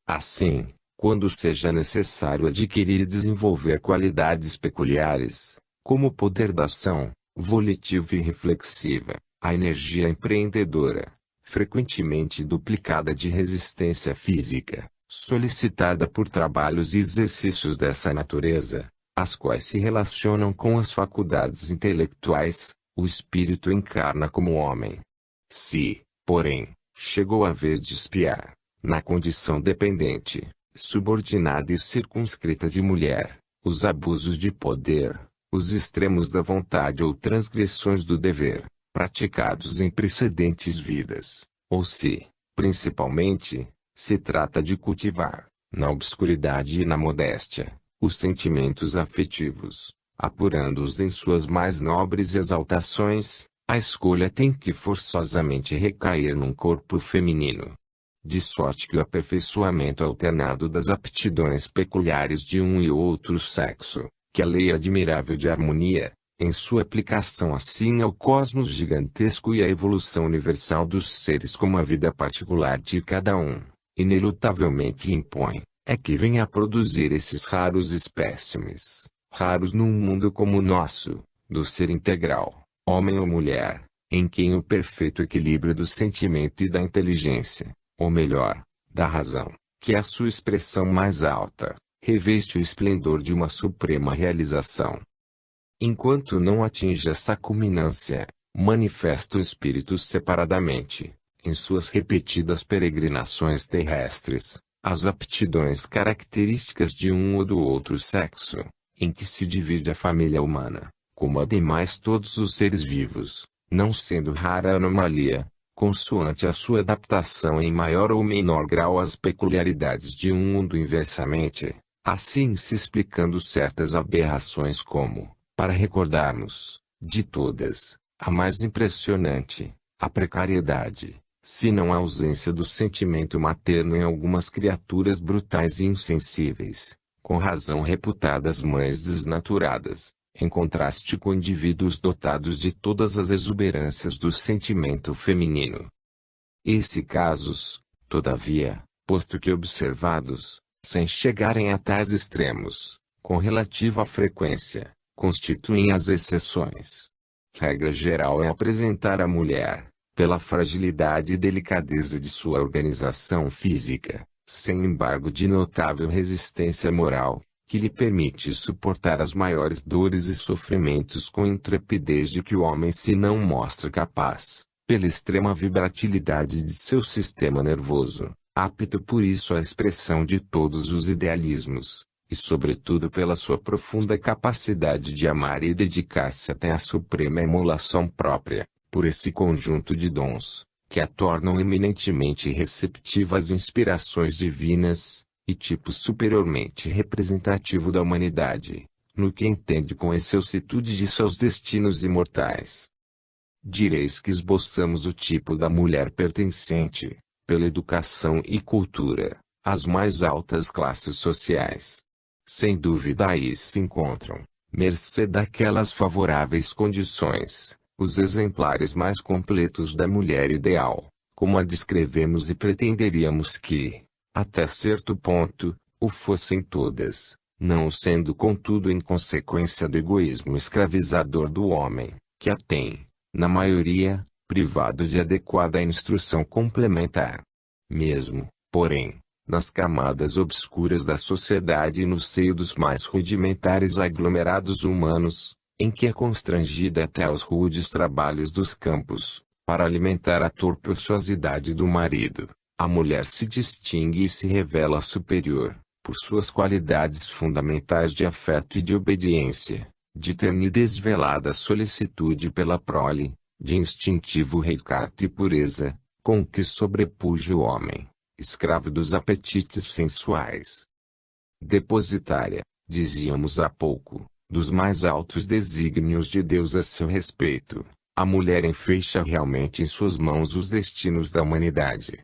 Assim, quando seja necessário adquirir e desenvolver qualidades peculiares, como o poder da ação, volitiva e reflexiva, a energia empreendedora, frequentemente duplicada de resistência física, solicitada por trabalhos e exercícios dessa natureza, as quais se relacionam com as faculdades intelectuais, o espírito encarna como homem. Se, porém, chegou a vez de espiar, na condição dependente, subordinada e circunscrita de mulher, os abusos de poder, os extremos da vontade ou transgressões do dever, praticados em precedentes vidas, ou se, principalmente, se trata de cultivar, na obscuridade e na modéstia, os sentimentos afetivos, apurando-os em suas mais nobres exaltações, a escolha tem que forçosamente recair num corpo feminino. De sorte que o aperfeiçoamento alternado das aptidões peculiares de um e outro sexo, que a lei admirável de harmonia, em sua aplicação assim ao cosmos gigantesco e à evolução universal dos seres como a vida particular de cada um, inelutavelmente impõe, é que vem a produzir esses raros espécimes, raros num mundo como o nosso, do ser integral, homem ou mulher, em quem o perfeito equilíbrio do sentimento e da inteligência, ou melhor, da razão, que é a sua expressão mais alta, reveste o esplendor de uma suprema realização. Enquanto não atinge essa culminância, manifesta o espírito separadamente, em suas repetidas peregrinações terrestres, as aptidões características de um ou do outro sexo, em que se divide a família humana, como ademais todos os seres vivos, não sendo rara a anomalia, consoante a sua adaptação em maior ou menor grau às peculiaridades de um mundo inversamente, assim se explicando certas aberrações como, para recordarmos, de todas, a mais impressionante, a precariedade, se não a ausência do sentimento materno em algumas criaturas brutais e insensíveis, com razão reputadas mães desnaturadas, em contraste com indivíduos dotados de todas as exuberâncias do sentimento feminino. Esses casos, todavia, posto que observados, sem chegarem a tais extremos, com relativa frequência, constituem as exceções. Regra geral é apresentar a mulher, pela fragilidade e delicadeza de sua organização física, sem embargo de notável resistência moral, que lhe permite suportar as maiores dores e sofrimentos com intrepidez de que o homem se não mostra capaz, pela extrema vibratilidade de seu sistema nervoso, apto por isso à expressão de todos os idealismos, e sobretudo pela sua profunda capacidade de amar e dedicar-se até à suprema emulação própria, por esse conjunto de dons, que a tornam eminentemente receptiva às inspirações divinas, e tipo superiormente representativo da humanidade, no que entende com excelsitude de seus destinos imortais. Direis que esboçamos o tipo da mulher pertencente, pela educação e cultura, às mais altas classes sociais. Sem dúvida aí se encontram, mercê daquelas favoráveis condições, os exemplares mais completos da mulher ideal, como a descrevemos e pretenderíamos que, até certo ponto, o fossem todas, não sendo contudo em consequência do egoísmo escravizador do homem, que a tem, na maioria, privado de adequada instrução complementar. Mesmo, porém, nas camadas obscuras da sociedade e no seio dos mais rudimentares aglomerados humanos, em que é constrangida até aos rudes trabalhos dos campos, para alimentar a torpe ociosidade do marido, a mulher se distingue e se revela superior, por suas qualidades fundamentais de afeto e de obediência, de terna e desvelada solicitude pela prole, de instintivo recato e pureza, com que sobrepuja o homem, escravo dos apetites sensuais. Depositária, dizíamos há pouco, dos mais altos desígnios de Deus a seu respeito, a mulher enfeixa realmente em suas mãos os destinos da humanidade.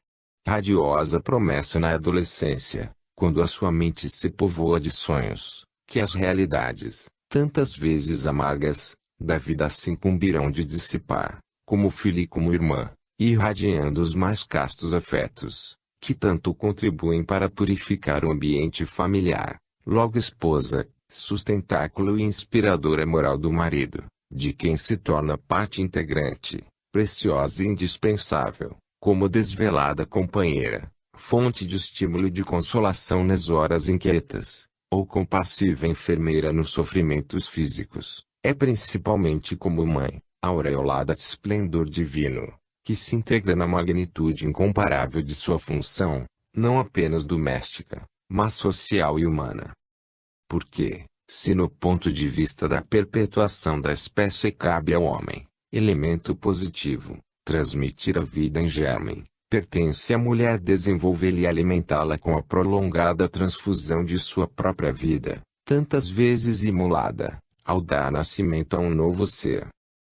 Radiosa promessa na adolescência, Quando a sua mente se povoa de sonhos, que as realidades, tantas vezes amargas, da vida se incumbirão de dissipar, como filho e como irmã, irradiando os mais castos afetos, que tanto contribuem para purificar o ambiente familiar. Logo esposa, sustentáculo e inspiradora moral do marido, de quem se torna parte integrante, preciosa e indispensável, como desvelada companheira, fonte de estímulo e de consolação nas horas inquietas, ou compassiva enfermeira nos sofrimentos físicos, é principalmente como mãe, aureolada de esplendor divino, que se integra na magnitude incomparável de sua função, não apenas doméstica, mas social e humana. Porque, se no ponto de vista da perpetuação da espécie cabe ao homem, elemento positivo, transmitir a vida em germe, pertence à mulher desenvolvê-la e alimentá-la com a prolongada transfusão de sua própria vida, tantas vezes imolada, ao dar nascimento a um novo ser.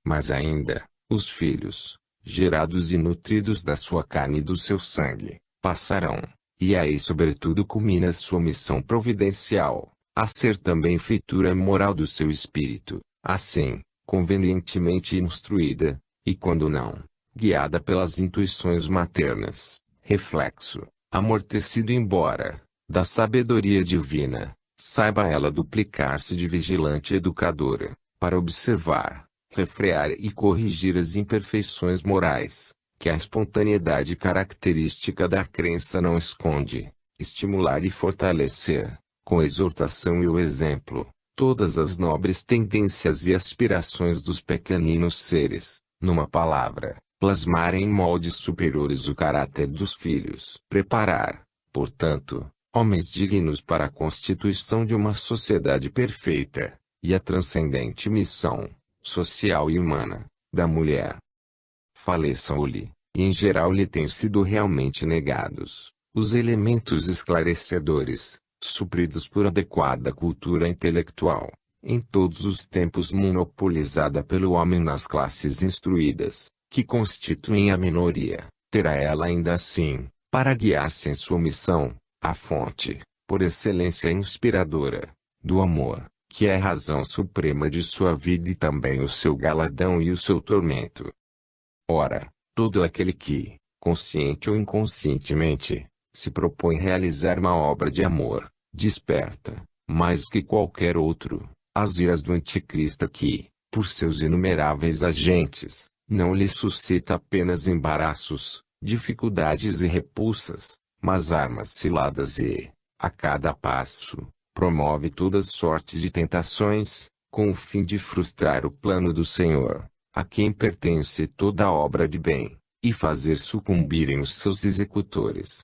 Mas ainda, os filhos, gerados e nutridos da sua carne e do seu sangue, passarão, e aí sobretudo culmina sua missão providencial, a ser também feitura moral do seu espírito, assim, convenientemente instruída, e quando não, guiada pelas intuições maternas, reflexo, amortecido embora, da sabedoria divina, saiba ela duplicar-se de vigilante educadora, para observar, refrear e corrigir as imperfeições morais, que a espontaneidade característica da crença não esconde, estimular e fortalecer, com exortação e o exemplo, todas as nobres tendências e aspirações dos pequeninos seres, numa palavra, plasmar em moldes superiores o caráter dos filhos. Preparar, portanto, homens dignos para a constituição de uma sociedade perfeita, e a transcendente missão, social e humana, da mulher. Faleçam-lhe, e em geral lhe têm sido realmente negados, os elementos esclarecedores, supridos por adequada cultura intelectual, em todos os tempos monopolizada pelo homem nas classes instruídas, que constituem a minoria, terá ela ainda assim, para guiar-se em sua missão, a fonte, por excelência inspiradora, do amor, que é a razão suprema de sua vida e também o seu galardão e o seu tormento. Ora, todo aquele que, consciente ou inconscientemente, se propõe realizar uma obra de amor, desperta, mais que qualquer outro, as iras do anticristo que, por seus inumeráveis agentes, não lhe suscita apenas embaraços, dificuldades e repulsas, mas armas ciladas e, a cada passo, promove toda sorte de tentações, com o fim de frustrar o plano do Senhor, a quem pertence toda a obra de bem, e fazer sucumbirem os seus executores.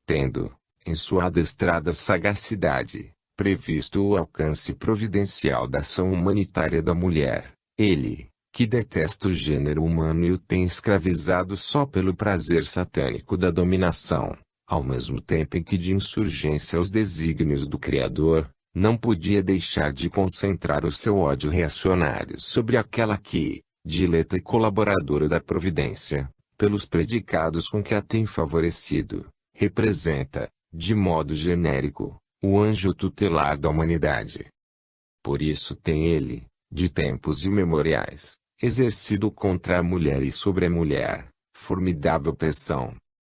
Tendo, em sua adestrada sagacidade, previsto o alcance providencial da ação humanitária da mulher, ele, que detesta o gênero humano e o tem escravizado só pelo prazer satânico da dominação, ao mesmo tempo em que de insurgência aos desígnios do Criador, não podia deixar de concentrar o seu ódio reacionário sobre aquela que, dileta e colaboradora da providência, pelos predicados com que a tem favorecido, representa, de modo genérico, o anjo tutelar da humanidade. Por isso tem ele, de tempos imemoriais, exercido contra a mulher e sobre a mulher, formidável pressão.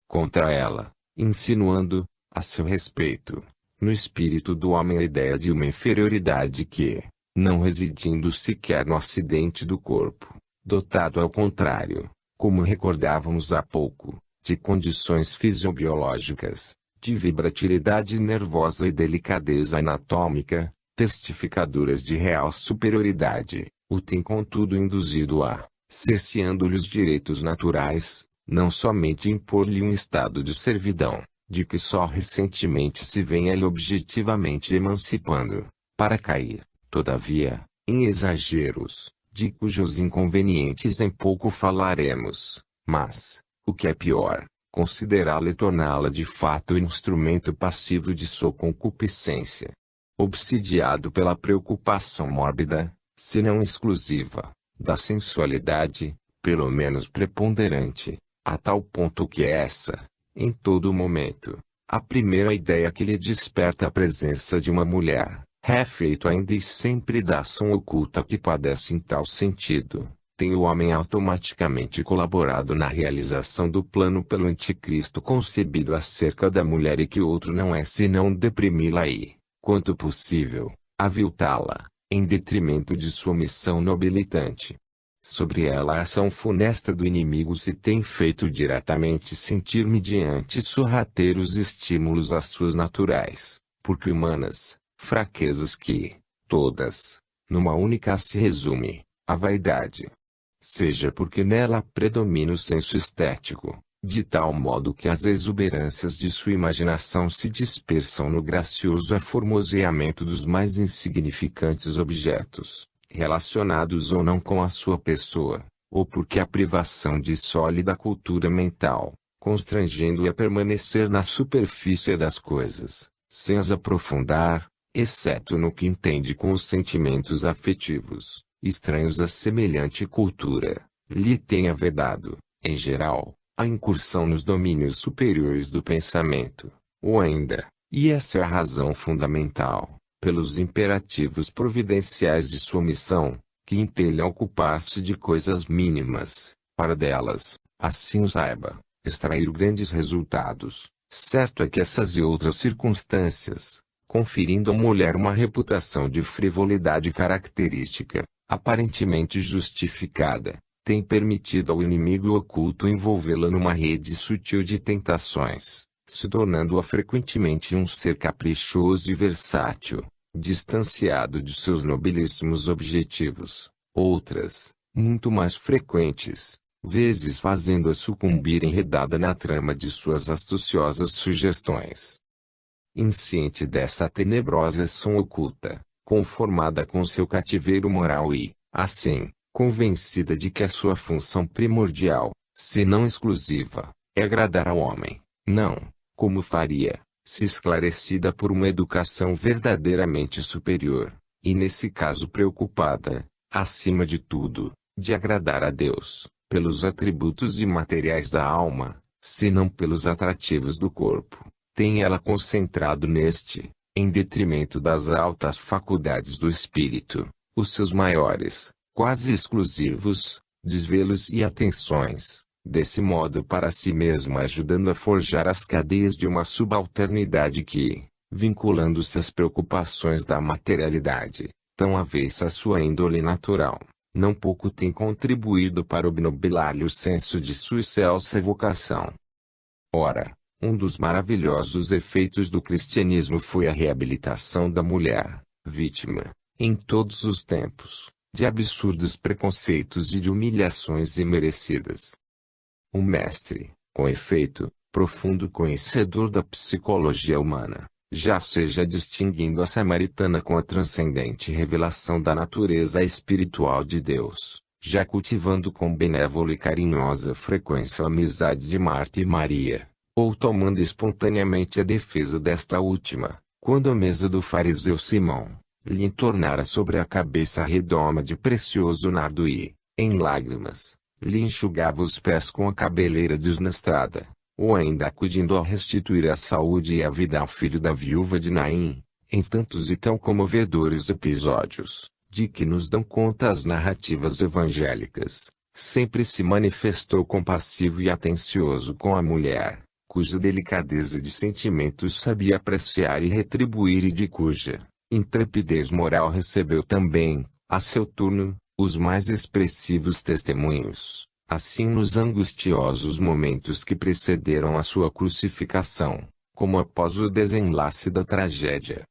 Contra ela, insinuando, a seu respeito, no espírito do homem a ideia de uma inferioridade que, não residindo sequer no acidente do corpo, dotado ao contrário, como recordávamos há pouco, de condições fisiobiológicas, de vibratilidade nervosa e delicadeza anatômica, testificadoras de real superioridade, o tem contudo induzido a, cerceando-lhe os direitos naturais, não somente impor-lhe um estado de servidão, de que só recentemente se vem ele objetivamente emancipando, para cair, todavia, em exageros, de cujos inconvenientes em pouco falaremos, mas, o que é pior, considerá-la e torná-la de fato instrumento passivo de sua concupiscência. Obsidiado pela preocupação mórbida, se não exclusiva, da sensualidade, pelo menos preponderante, a tal ponto que essa, em todo momento, A primeira ideia que lhe desperta a presença de uma mulher, refeito ainda e sempre da ação oculta que padece em tal sentido, tem o homem automaticamente colaborado na realização do plano pelo anticristo concebido acerca da mulher e que outro não é senão deprimi-la e, quanto possível, aviltá-la, em detrimento de sua missão nobilitante. Sobre ela a ação funesta do inimigo se tem feito diretamente sentir mediante sorrateiros estímulos às suas naturais, porque humanas, fraquezas que, todas, numa única se resume, a vaidade. Seja porque nela predomina o senso estético, de tal modo que as exuberâncias de sua imaginação se dispersam no gracioso aformoseamento dos mais insignificantes objetos, relacionados ou não com a sua pessoa, ou porque a privação de sólida cultura mental, constrangendo-o a permanecer na superfície das coisas, sem as aprofundar, exceto no que entende com os sentimentos afetivos, estranhos a semelhante cultura, lhe tenha vedado, em geral, a incursão nos domínios superiores do pensamento, ou ainda, e essa é a razão fundamental, pelos imperativos providenciais de sua missão, que impelem a ocupar-se de coisas mínimas, para delas, assim o saiba, extrair grandes resultados. Certo é que essas e outras circunstâncias, conferindo à mulher uma reputação de frivolidade característica, aparentemente justificada, têm permitido ao inimigo oculto envolvê-la numa rede sutil de tentações, se tornando-a frequentemente um ser caprichoso e versátil, distanciado de seus nobilíssimos objetivos. Outras, muito mais frequentes, vezes fazendo-a sucumbir enredada na trama de suas astuciosas sugestões. Insciente dessa tenebrosa ação oculta, conformada com seu cativeiro moral e, assim, convencida de que a sua função primordial, se não exclusiva, é agradar ao homem, não, como faria, se esclarecida por uma educação verdadeiramente superior, e nesse caso preocupada, acima de tudo, de agradar a Deus, pelos atributos imateriais da alma, se não pelos atrativos do corpo, tem ela concentrado neste, em detrimento das altas faculdades do espírito, os seus maiores, quase exclusivos, desvelos e atenções, desse modo para si mesmo ajudando a forjar as cadeias de uma subalternidade que, vinculando-se às preocupações da materialidade, tão avessa à sua índole natural, não pouco tem contribuído para obnubilar-lhe o senso de sua excelsa vocação. Ora, um dos maravilhosos efeitos do cristianismo foi a reabilitação da mulher, vítima, em todos os tempos, de absurdos preconceitos e de humilhações imerecidas. O mestre, com efeito, profundo conhecedor da psicologia humana, já seja distinguindo a samaritana com a transcendente revelação da natureza espiritual de Deus, já cultivando com benévola e carinhosa frequência a amizade de Marta e Maria, ou tomando espontaneamente a defesa desta última, quando a mesa do fariseu Simão, lhe entornara sobre a cabeça a redoma de precioso nardo e, em lágrimas, lhe enxugava os pés com a cabeleira desnastrada, ou ainda acudindo a restituir a saúde e a vida ao filho da viúva de Naim, em tantos e tão comovedores episódios, de que nos dão conta as narrativas evangélicas, sempre se manifestou compassivo e atencioso com a mulher, cuja delicadeza de sentimentos sabia apreciar e retribuir e de cuja intrepidez moral recebeu também, a seu turno, os mais expressivos testemunhos, assim nos angustiosos momentos que precederam a sua crucificação, como após o desenlace da tragédia.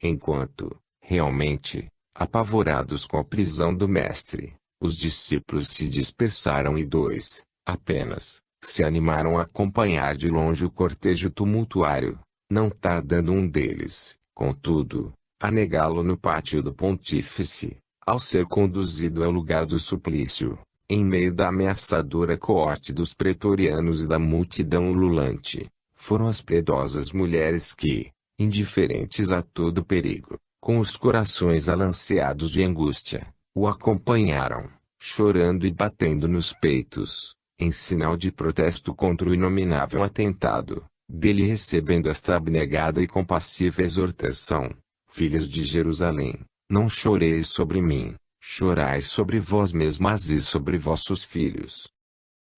Enquanto, realmente, apavorados com a prisão do mestre, os discípulos se dispersaram e dois, apenas, se animaram a acompanhar de longe o cortejo tumultuário, não tardando um deles, contudo, a negá-lo no pátio do pontífice, ao ser conduzido ao lugar do suplício, em meio da ameaçadora coorte dos pretorianos e da multidão ululante. Foram as piedosas mulheres que, indiferentes a todo perigo, com os corações alanceados de angústia, o acompanharam, chorando e batendo nos peitos, em sinal de protesto contra o inominável atentado, dele recebendo esta abnegada e compassiva exortação: filhas de Jerusalém, não choreis sobre mim, chorai sobre vós mesmas e sobre vossos filhos.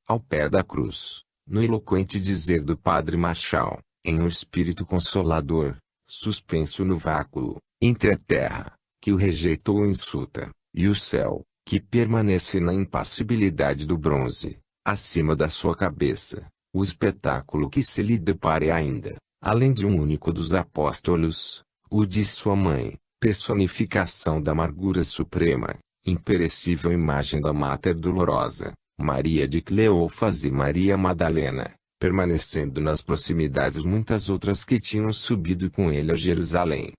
Ao pé da cruz, no eloquente dizer do Padre Marchal, em um espírito consolador, suspenso no vácuo, entre a terra, que o rejeitou ou insulta, e o céu, que permanece na impassibilidade do bronze, acima da sua cabeça, o espetáculo que se lhe depare ainda, além de um único dos apóstolos, o de sua mãe, personificação da amargura suprema, imperecível imagem da Mater Dolorosa, Maria de Cleófas e Maria Madalena, permanecendo nas proximidades muitas outras que tinham subido com ele a Jerusalém.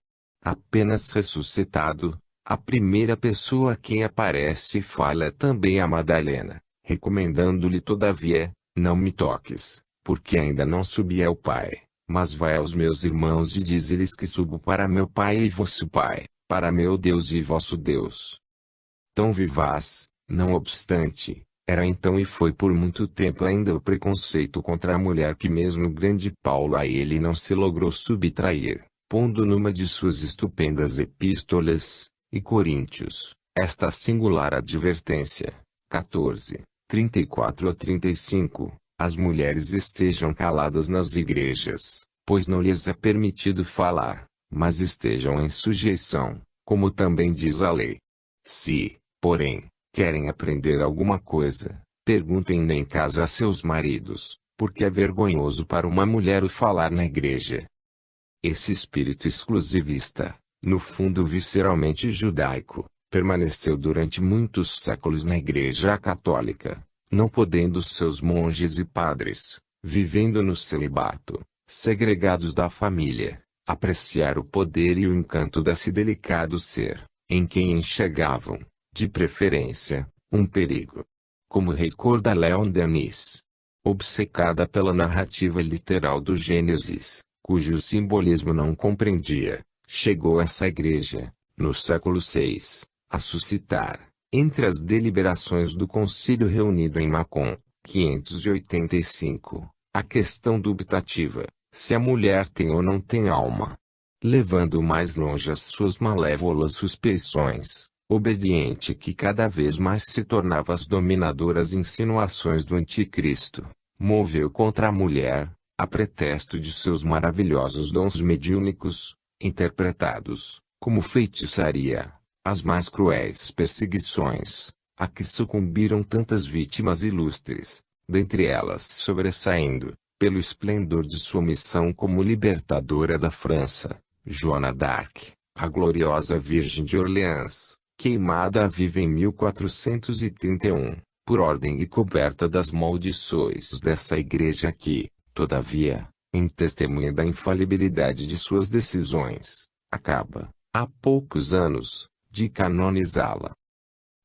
Apenas ressuscitado, a primeira pessoa a quem aparece e fala é também a Madalena, recomendando-lhe todavia: não me toques, porque ainda não subi ao Pai, mas vai aos meus irmãos e dize-lhes que subo para meu Pai e vosso Pai, para meu Deus e vosso Deus. Tão vivaz, não obstante, era então e foi por muito tempo ainda o preconceito contra a mulher que mesmo o grande Paulo a ele não se logrou subtrair, pondo numa de suas estupendas epístolas, e Coríntios, esta singular advertência. 14, 34 a 35, as mulheres estejam caladas nas igrejas, pois não lhes é permitido falar, mas estejam em sujeição, como também diz a lei. Se, porém, querem aprender alguma coisa, perguntem em casa a seus maridos, porque é vergonhoso para uma mulher o falar na igreja. Esse espírito exclusivista, no fundo visceralmente judaico, permaneceu durante muitos séculos na Igreja Católica, não podendo seus monges e padres, vivendo no celibato, segregados da família, apreciar o poder e o encanto desse delicado ser, em quem enxergavam, de preferência, um perigo. Como recorda Léon Denis, obcecada pela narrativa literal do Gênesis, cujo simbolismo não compreendia, chegou essa igreja, no século VI, a suscitar, entre as deliberações do concílio reunido em Macon, 585, a questão dubitativa, se a mulher tem ou não tem alma. Levando mais longe as suas malévolas suspeições, obediente que cada vez mais se tornava às dominadoras insinuações do anticristo, moveu contra a mulher, a pretexto de seus maravilhosos dons mediúnicos, interpretados, como feitiçaria, as mais cruéis perseguições, a que sucumbiram tantas vítimas ilustres, dentre elas sobressaindo, pelo esplendor de sua missão como libertadora da França, Joana d'Arc, a gloriosa Virgem de Orleans, queimada viva em 1431, por ordem e coberta das maldições dessa igreja que, todavia, em testemunha da infalibilidade de suas decisões, acaba, há poucos anos, de canonizá-la.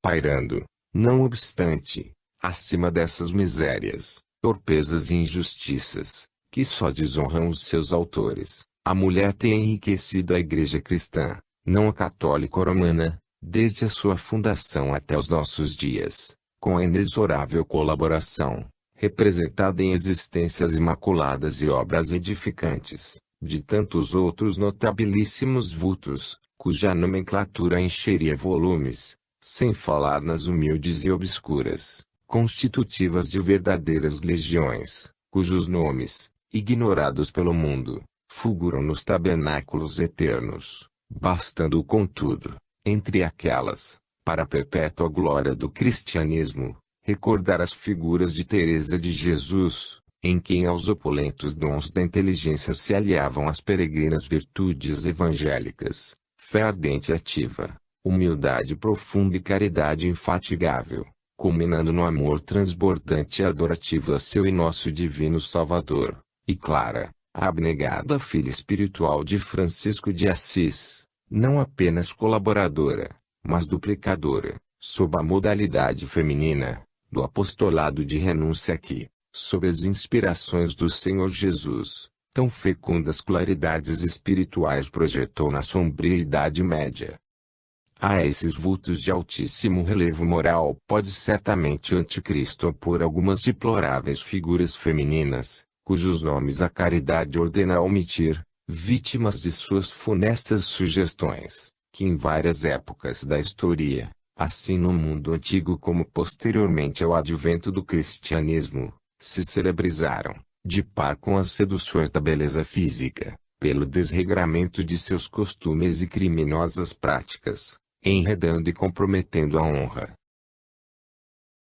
Pairando, não obstante, acima dessas misérias, torpezas e injustiças, que só desonram os seus autores, a mulher tem enriquecido a Igreja cristã, não a católica romana, desde a sua fundação até os nossos dias, com a inexorável colaboração, representada em existências imaculadas e obras edificantes, de tantos outros notabilíssimos vultos, cuja nomenclatura encheria volumes, sem falar nas humildes e obscuras, constitutivas de verdadeiras legiões, cujos nomes, ignorados pelo mundo, fulguram nos tabernáculos eternos, bastando contudo, entre aquelas, para a perpétua glória do cristianismo, recordar as figuras de Teresa de Jesus, em quem aos opulentos dons da inteligência se aliavam as peregrinas virtudes evangélicas, fé ardente e ativa, humildade profunda e caridade infatigável, culminando no amor transbordante e adorativo a seu e nosso divino Salvador, e Clara, a abnegada filha espiritual de Francisco de Assis, não apenas colaboradora, mas duplicadora, sob a modalidade feminina, do apostolado de renúncia que, sob as inspirações do Senhor Jesus, tão fecundas claridades espirituais projetou na sombria Idade Média. A esses vultos de altíssimo relevo moral pode certamente o anticristo opor algumas deploráveis figuras femininas, cujos nomes a caridade ordena omitir, vítimas de suas funestas sugestões, que em várias épocas da história, assim no mundo antigo como posteriormente ao advento do cristianismo, se celebrizaram, de par com as seduções da beleza física, pelo desregramento de seus costumes e criminosas práticas, enredando e comprometendo a honra,